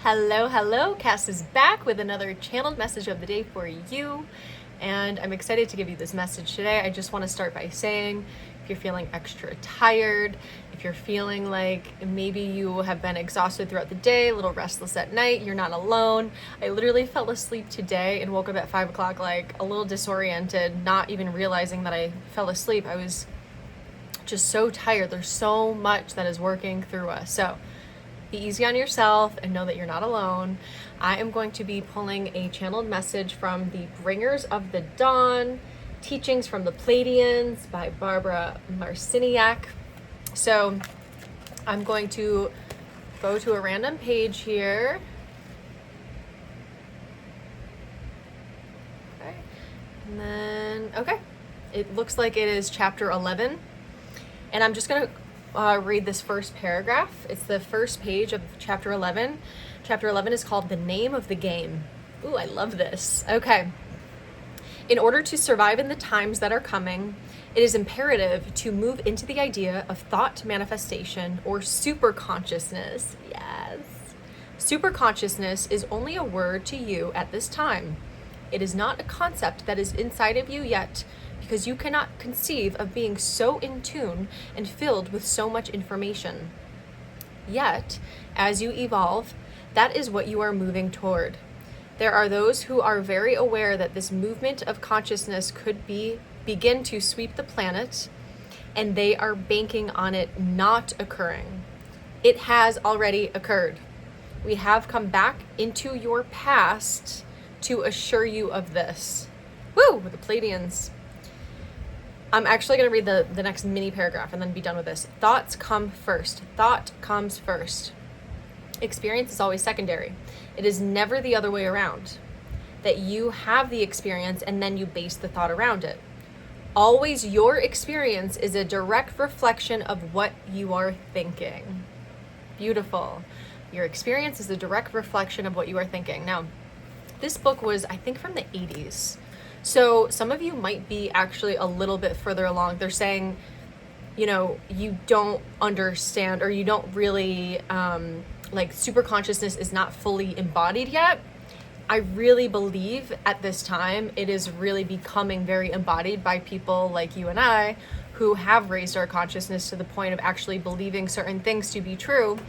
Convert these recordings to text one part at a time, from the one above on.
Hello. Cass is back with another channeled message of the day for you. And I'm excited to give you this message today. I just want to start by saying, if you're feeling extra tired, if you're feeling like maybe you have been exhausted throughout the day, a little restless at night, you're not alone. I literally fell asleep today and woke up at 5 o'clock, like a little disoriented, not even realizing that I fell asleep. I was just so tired. There's so much that is working through us. So be easy on yourself and know that you're not alone. I am going to be pulling a channeled message from the Bringers of the Dawn, Teachings from the Pleiadians by Barbara Marciniak. So I'm going to go to a random page here. Okay. And then, okay. It looks like it is chapter 11. And I'm just going to read this first paragraph. It's the first page of chapter 11. Chapter 11 is called The Name of the Game. Ooh, I love this. Okay. In order to survive in the times that are coming, it is imperative to move into the idea of thought manifestation or superconsciousness. Yes. Superconsciousness is only a word to you at this time. It is not a concept that is inside of you yet, because you cannot conceive of being so in tune and filled with so much information. Yet, as you evolve, that is what you are moving toward. There are those who are very aware that this movement of consciousness could begin to sweep the planet, and they are banking on it not occurring. It has already occurred. We have come back into your past to assure you of this. Woo! The Pleiadians. I'm actually going to read the next mini paragraph and then be done with this. Thoughts come first. Thought comes first. Experience is always secondary. It is never the other way around. That you have the experience and then you base the thought around it. Always your experience is a direct reflection of what you are thinking. Beautiful. Your experience is a direct reflection of what you are thinking. Now, this book was, I think, from the 80s. So some of you might be actually a little bit further along. They're saying, you don't understand, or you don't really, super consciousness is not fully embodied yet. I really believe at this time it is really becoming very embodied by people like you and I who have raised our consciousness to the point of actually believing certain things to be true,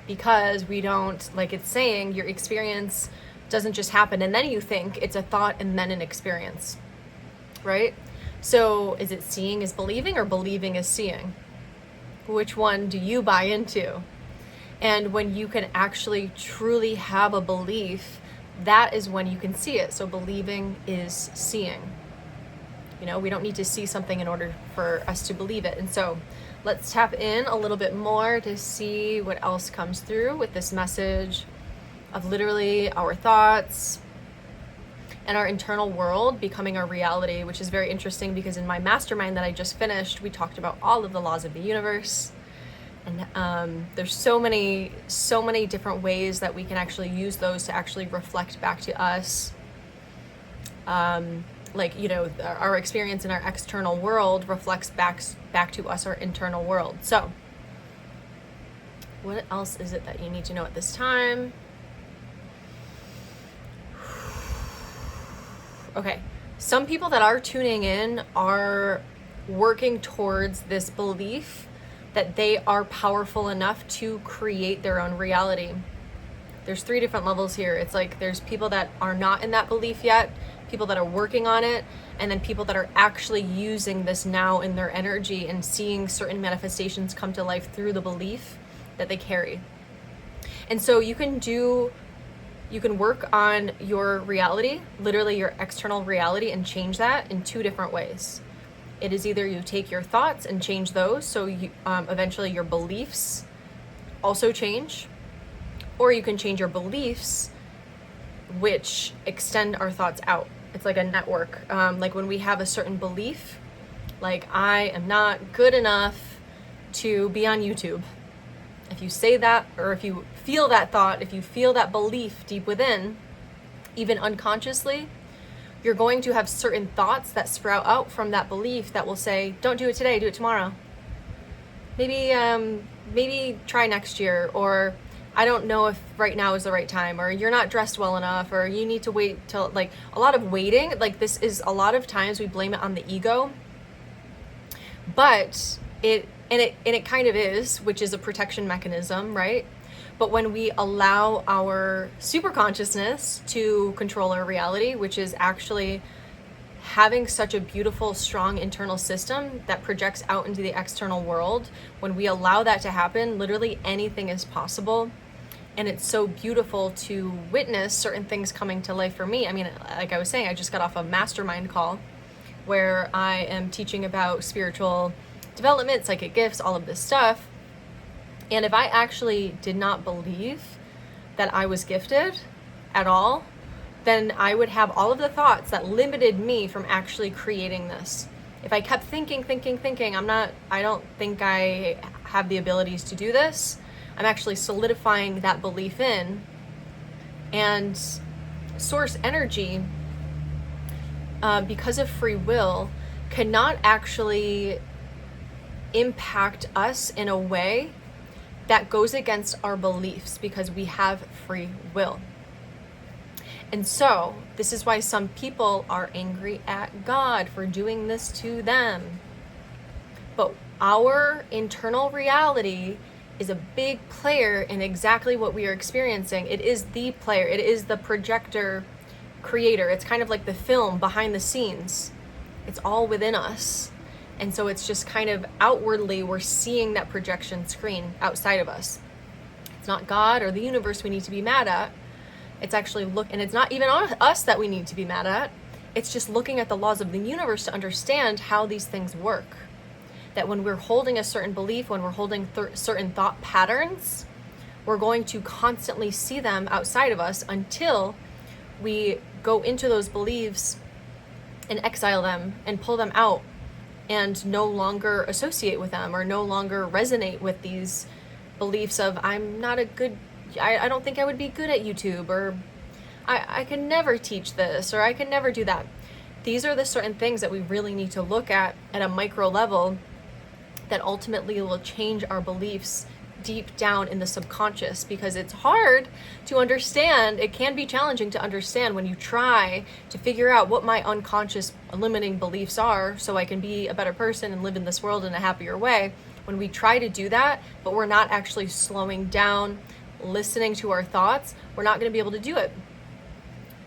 because we don't, like it's saying, your experience doesn't just happen and then you think. It's a thought and then an experience, right? So is it seeing is believing or believing is seeing? Which one do you buy into? And when you can actually truly have a belief, that is when you can see it. So believing is seeing. We don't need to see something in order for us to believe it. And so let's tap in a little bit more to see what else comes through with this message of literally our thoughts and our internal world becoming our reality, which is very interesting because in my mastermind that I just finished, we talked about all of the laws of the universe. And there's so many different ways that we can actually use those to actually reflect back to us. Our experience in our external world reflects back to us, our internal world. So what else is it that you need to know at this time? Okay, some people that are tuning in are working towards this belief that they are powerful enough to create their own reality. There's 3 different levels here. It's like there's people that are not in that belief yet, people that are working on it, and then people that are actually using this now in their energy and seeing certain manifestations come to life through the belief that they carry. And so you can work on your reality, literally your external reality, and change that in 2 different ways. It is either you take your thoughts and change those, so you, eventually your beliefs also change, or you can change your beliefs, which extend our thoughts out. It's like a network. Like when we have a certain belief, like I am not good enough to be on YouTube. If you say that, or if you feel that thought, if you feel that belief deep within, even unconsciously, you're going to have certain thoughts that sprout out from that belief that will say, don't do it today, do it tomorrow. Maybe try next year, or I don't know if right now is the right time, or you're not dressed well enough, or you need to wait till, like, a lot of waiting. Like, this is a lot of times we blame it on the ego, but it kind of is, which is a protection mechanism, right? But when we allow our super consciousness to control our reality, which is actually having such a beautiful, strong internal system that projects out into the external world, when we allow that to happen, literally anything is possible. And it's so beautiful to witness certain things coming to life for me. I mean, like I was saying, I just got off a mastermind call where I am teaching about spiritual development, psychic gifts, all of this stuff. And if I actually did not believe that I was gifted at all, then I would have all of the thoughts that limited me from actually creating this. If I kept thinking, I don't think I have the abilities to do this, I'm actually solidifying that belief in. And source energy, because of free will, cannot actually impact us in a way that goes against our beliefs, because we have free will. And so this is why some people are angry at God for doing this to them. But our internal reality is a big player in exactly what we are experiencing. It is the player. It is the projector creator. It's kind of like the film behind the scenes. It's all within us. And so it's just kind of outwardly, we're seeing that projection screen outside of us. It's not God or the universe we need to be mad at. It's actually and it's not even us that we need to be mad at. It's just looking at the laws of the universe to understand how these things work. That when we're holding a certain belief, when we're holding certain thought patterns, we're going to constantly see them outside of us until we go into those beliefs and exile them and pull them out and no longer associate with them, or no longer resonate with these beliefs of, I'm not a good, I don't think I would be good at YouTube, or I can never teach this, or I can never do that. These are the certain things that we really need to look at a micro level that ultimately will change our beliefs deep down in the subconscious, because it's hard to understand. It can be challenging to understand when you try to figure out what my unconscious limiting beliefs are so I can be a better person and live in this world in a happier way. When we try to do that, but we're not actually slowing down, listening to our thoughts, we're not going to be able to do it.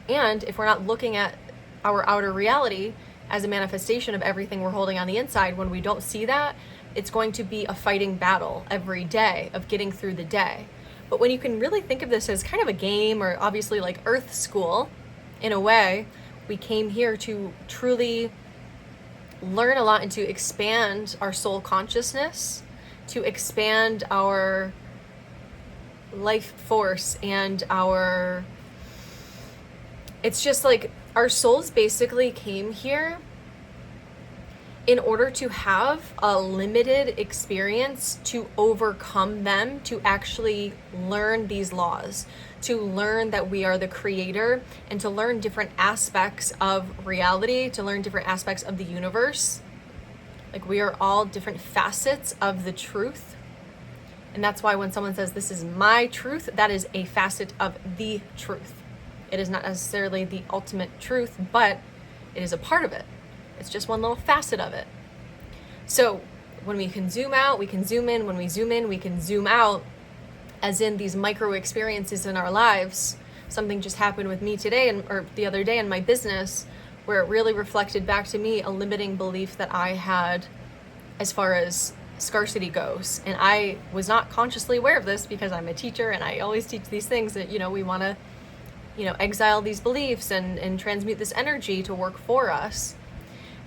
And if we're not looking at our outer reality as a manifestation of everything we're holding on the inside, when we don't see that, it's going to be a fighting battle every day of getting through the day. But when you can really think of this as kind of a game, or obviously like Earth School, in a way, we came here to truly learn a lot and to expand our soul consciousness, to expand our life force and it's just like our souls basically came here in order to have a limited experience, to overcome them, to actually learn these laws, to learn that we are the creator, and to learn different aspects of reality, to learn different aspects of the universe. Like, we are all different facets of the truth. And that's why when someone says, this is my truth, that is a facet of the truth. It is not necessarily the ultimate truth, but it is a part of it. It's just one little facet of it. So when we can zoom out, we can zoom in. When we zoom in, we can zoom out, as in these micro experiences in our lives. Something just happened with me today, or the other day in my business, where it really reflected back to me a limiting belief that I had as far as scarcity goes. And I was not consciously aware of this, because I'm a teacher and I always teach these things that, we want to, exile these beliefs and transmute this energy to work for us.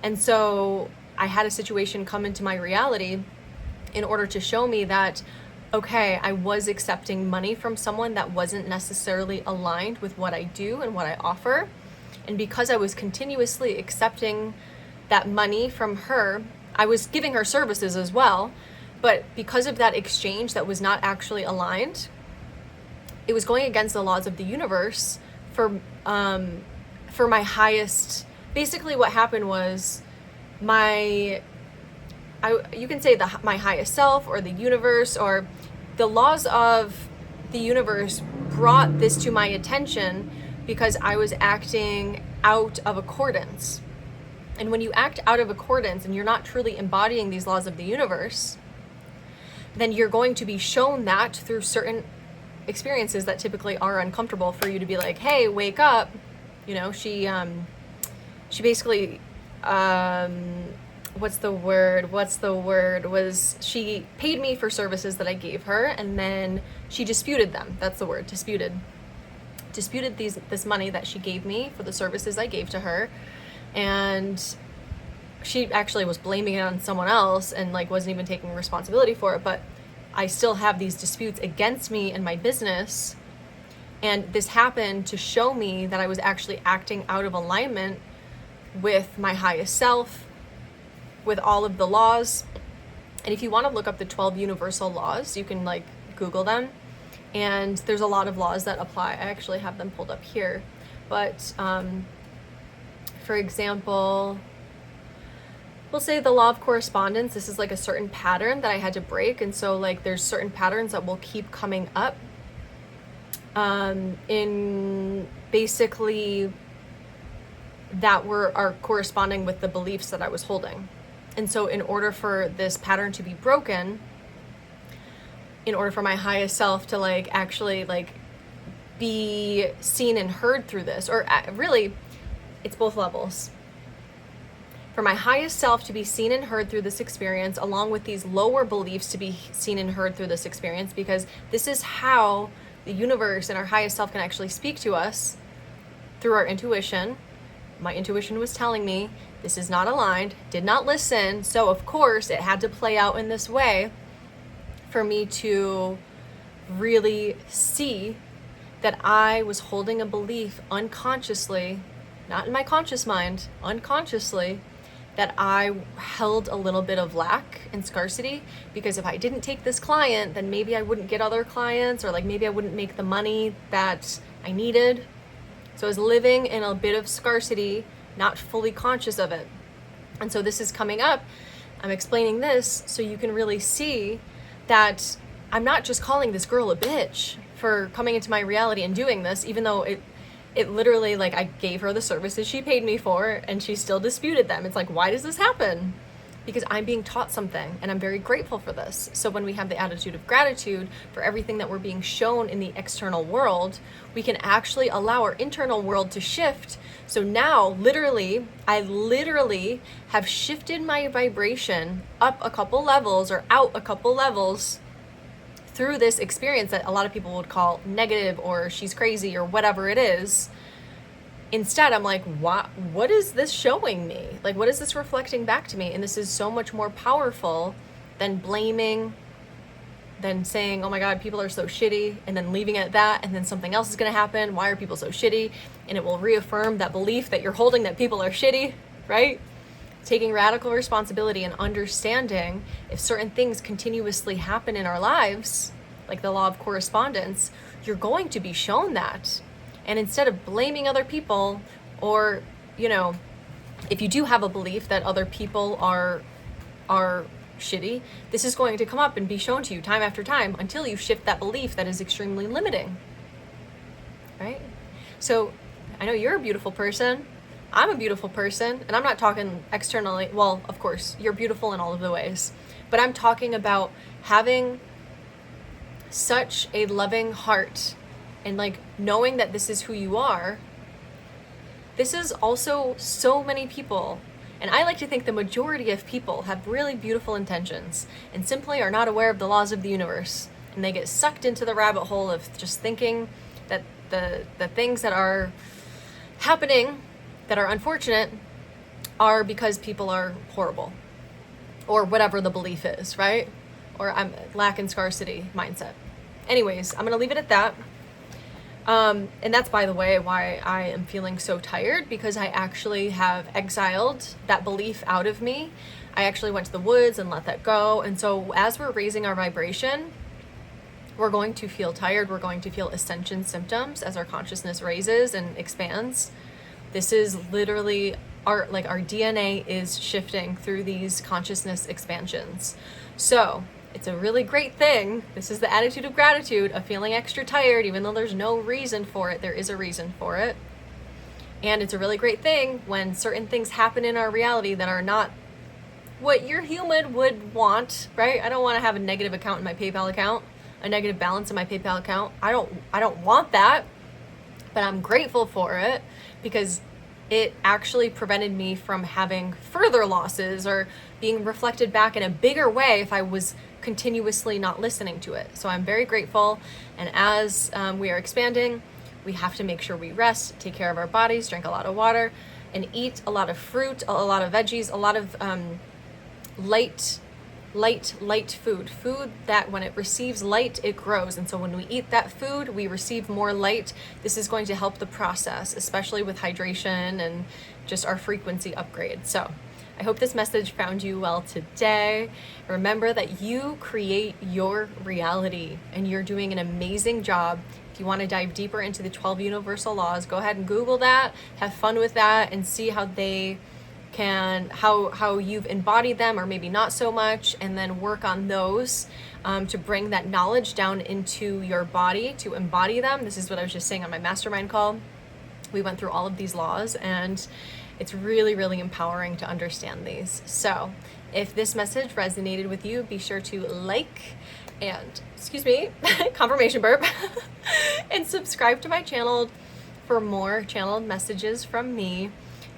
And so I had a situation come into my reality in order to show me that, okay, I was accepting money from someone that wasn't necessarily aligned with what I do and what I offer. And because I was continuously accepting that money from her, I was giving her services as well. But because of that exchange that was not actually aligned, it was going against the laws of the universe for my highest. Basically what happened was you can say my highest self, or the universe, or the laws of the universe brought this to my attention because I was acting out of accordance. And when you act out of accordance and you're not truly embodying these laws of the universe, then you're going to be shown that through certain experiences that typically are uncomfortable for you to be like, hey, wake up. You know, she basically, she paid me for services that I gave her, and then she disputed them. That's the word, disputed this money that she gave me for the services I gave to her. And she actually was blaming it on someone else and like wasn't even taking responsibility for it. But I still have these disputes against me and my business. And this happened to show me that I was actually acting out of alignment with my highest self, with all of the laws. And if you want to look up the 12 universal laws, you can like Google them. And there's a lot of laws that apply. I actually have them pulled up here. But for example, we'll say the law of correspondence. This is like a certain pattern that I had to break. And so like there's certain patterns that will keep coming up in basically that are corresponding with the beliefs that I was holding. And so in order for this pattern to be broken, in order for my highest self to like actually like be seen and heard through this, or really it's both levels. For my highest self to be seen and heard through this experience, along with these lower beliefs to be seen and heard through this experience, because this is how the universe and our highest self can actually speak to us through our intuition. My intuition was telling me this is not aligned, did not listen, so of course it had to play out in this way for me to really see that I was holding a belief unconsciously, not in my conscious mind, unconsciously, that I held a little bit of lack and scarcity, because if I didn't take this client, then maybe I wouldn't get other clients, or like maybe I wouldn't make the money that I needed. So I was living in a bit of scarcity, not fully conscious of it. And so this is coming up. I'm explaining this so you can really see that I'm not just calling this girl a bitch for coming into my reality and doing this, even though it literally, like, I gave her the services she paid me for and she still disputed them. It's like, why does this happen? Because I'm being taught something and I'm very grateful for this. So when we have the attitude of gratitude for everything that we're being shown in the external world, we can actually allow our internal world to shift. So now, I literally have shifted my vibration up a couple levels or out a couple levels through this experience that a lot of people would call negative or she's crazy or whatever it is. Instead, I'm like, what is this showing me? Like, what is this reflecting back to me? And this is so much more powerful than blaming, than saying, oh my God, people are so shitty, and then leaving it at that, and then something else is gonna happen. Why are people so shitty? And it will reaffirm that belief that you're holding that people are shitty, right? Taking radical responsibility and understanding if certain things continuously happen in our lives, like the law of correspondence, you're going to be shown that. And instead of blaming other people, or, you know, if you do have a belief that other people are shitty, this is going to come up and be shown to you time after time until you shift that belief that is extremely limiting, right? So I know you're a beautiful person. I'm a beautiful person, and I'm not talking externally. Well, of course, you're beautiful in all of the ways, but I'm talking about having such a loving heart and like knowing that this is who you are. This is also so many people, and I like to think the majority of people have really beautiful intentions and simply are not aware of the laws of the universe, and they get sucked into the rabbit hole of just thinking that the things that are happening that are unfortunate are because people are horrible, or whatever the belief is, right? Or I'm lack and scarcity mindset. Anyways, I'm gonna leave it at that. And that's, by the way, why I am feeling so tired, because I actually have exiled that belief out of me. I actually went to the woods and let that go. And so as we're raising our vibration, we're going to feel tired. We're going to feel ascension symptoms as our consciousness raises and expands. This is literally our DNA is shifting through these consciousness expansions. So It's a really great thing. This is the attitude of gratitude, of feeling extra tired, even though there's no reason for it. There is a reason for it. And it's a really great thing when certain things happen in our reality that are not what your human would want, right? I don't want to have a negative account in my PayPal account, a negative balance in my PayPal account. I don't want that, but I'm grateful for it because it actually prevented me from having further losses or being reflected back in a bigger way if I was continuously not listening to it. So I'm very grateful. And as we are expanding, we have to make sure we rest, take care of our bodies, drink a lot of water, and eat a lot of fruit, a lot of veggies, a lot of light food that when it receives light, it grows. And so when we eat that food, we receive more light. This is going to help the process, especially with hydration and just our frequency upgrade. So I hope this message found you well today. Remember that you create your reality and you're doing an amazing job. If you want to dive deeper into the 12 universal laws, go ahead and Google that, have fun with that, and see how they how you've embodied them, or maybe not so much, and then work on those to bring that knowledge down into your body to embody them. This is what I was just saying on my mastermind call. We went through all of these laws, and it's really, really empowering to understand these. So if this message resonated with you, be sure to like and, confirmation burp, and subscribe to my channel for more channeled messages from me.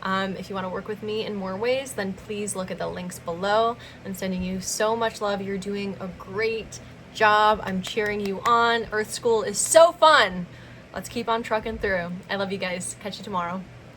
If you want to work with me in more ways, then please look at the links below. I'm sending you so much love. You're doing a great job. I'm cheering you on. Earth School is so fun. Let's keep on trucking through. I love you guys. Catch you tomorrow.